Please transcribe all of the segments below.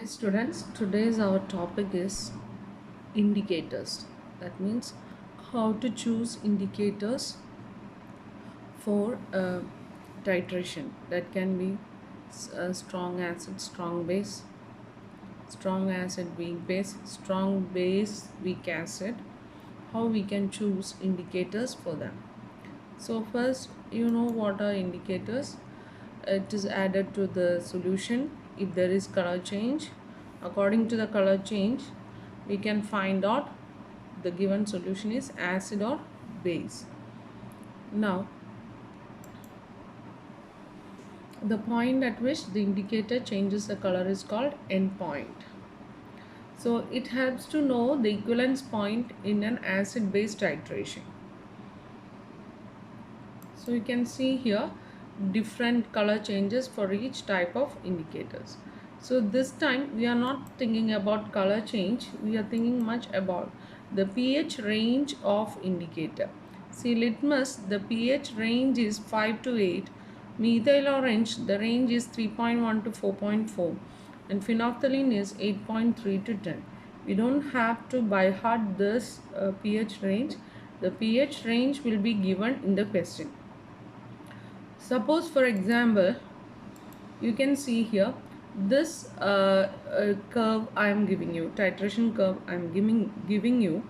Students, today's our topic is indicators. That means how to choose indicators for titration. That can be strong acid, strong base, strong acid, weak base, strong base, weak acid. How we can choose indicators for them. So first, you know what are indicators. It is added to the solution if there is color change. According to the color change, we can find out the given solution is acid or base. Now, the point at which the indicator changes the color is called endpoint. So it helps to know the equivalence point in an acid base titration. So you can see here different color changes for each type of indicators. So this time we are not thinking about color change, we are thinking much about the pH range of indicator. See, litmus, the pH range is 5 to 8, methyl orange, the range is 3.1 to 4.4, and phenolphthalein is 8.3 to 10. We don't have to by heart this pH range. The pH range will be given in the question. Suppose, for example, you can see here this curve I am giving you, titration curve I am giving you,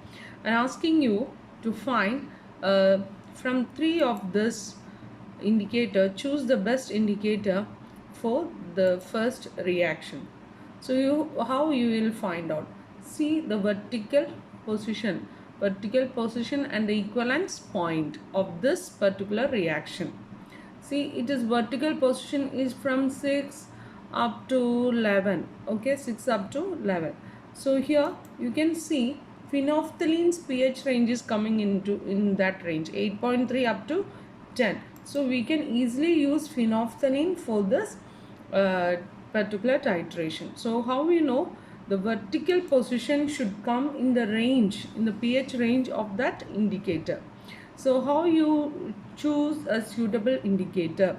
and asking you to find from three of this indicator, choose the best indicator for the first reaction. So how you will find out? See the vertical position and the equivalence point of this particular reaction. See, it is vertical position is from 6 up to 11. Okay, 6 up to 11. So here you can see phenolphthalene's pH range is coming in that range, 8.3 up to 10. So we can easily use phenolphthalein for this particular titration. So how we know the vertical position should come in the range, in the pH range of that indicator. So how you choose a suitable indicator?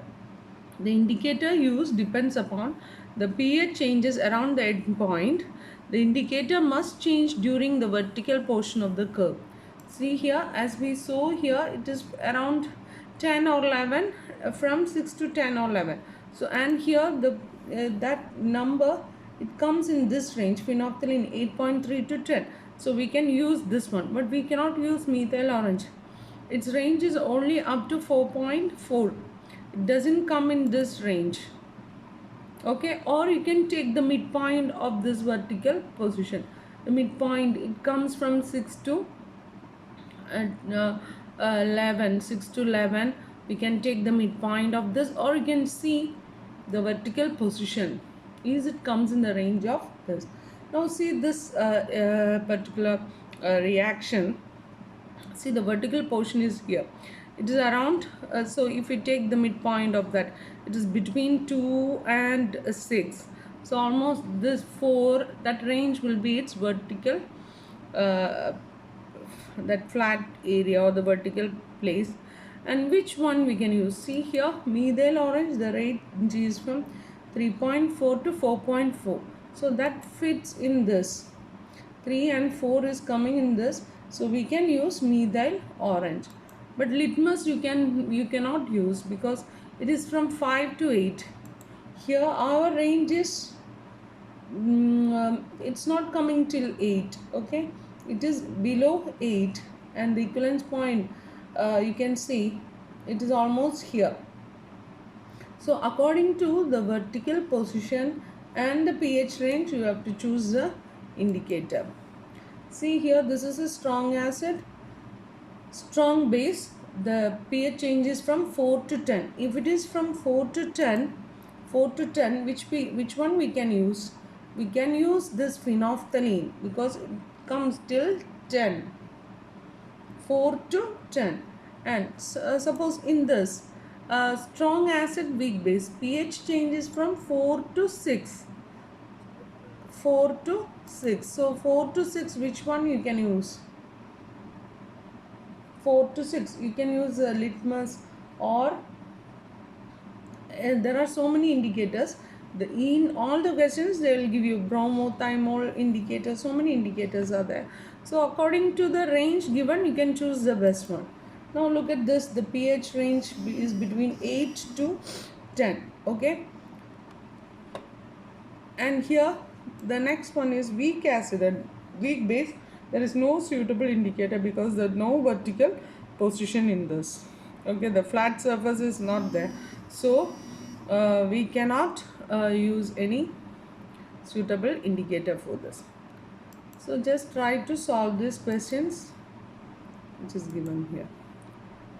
The indicator used depends upon the pH changes around the endpoint. The indicator must change during the vertical portion of the curve. See here, as we saw here, it is around 10 or 11, from 6 to 10 or 11. So, and here the that number, it comes in this range, phenolphthalein 8.3 to 10. So we can use this one, but we cannot use methyl orange. Its range is only up to 4.4. It doesn't come in this range. Okay, or you can take the midpoint of this vertical position. The midpoint, it comes from 6 to 11. 6 to 11. We can take the midpoint of this, or you can see the vertical position is it comes in the range of this. Now see this particular reaction. See, the vertical portion is here. It is around, so if we take the midpoint of that, it is between 2 and 6. So almost this 4, that range will be its vertical, that flat area or the vertical place. And which one we can use? See here, methyl orange, the range is from 3.4 to 4.4. So that fits in this. 3 and 4 is coming in this. So we can use methyl orange, but litmus you cannot use because it is from 5 to 8. Here our range is it's not coming till 8. Okay, it is below 8, and the equivalence point you can see it is almost here. So according to the vertical position and the pH range, you have to choose the indicator. See here, this is a strong acid, strong base. The pH changes from 4 to 10. If it is from 4 to 10, which one we can use? We can use this phenolphthalein because it comes till 10. 4 to 10. And suppose in this strong acid, weak base, pH changes from 4 to 6. 4 to 6. So 4 to 6, which one you can use? 4 to 6. You can use litmus, or there are so many indicators. In all the questions they will give you bromothymol indicator, so many indicators are there. So according to the range given, you can choose the best one. Now look at this, the pH range is between 8 to 10. Okay, and here the next one is weak acid and weak base. There is no suitable indicator because there is no vertical position in this. Okay, the flat surface is not there, so we cannot use any suitable indicator for this. So just try to solve these questions which is given here.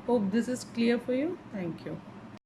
Hope this is clear for you. Thank you.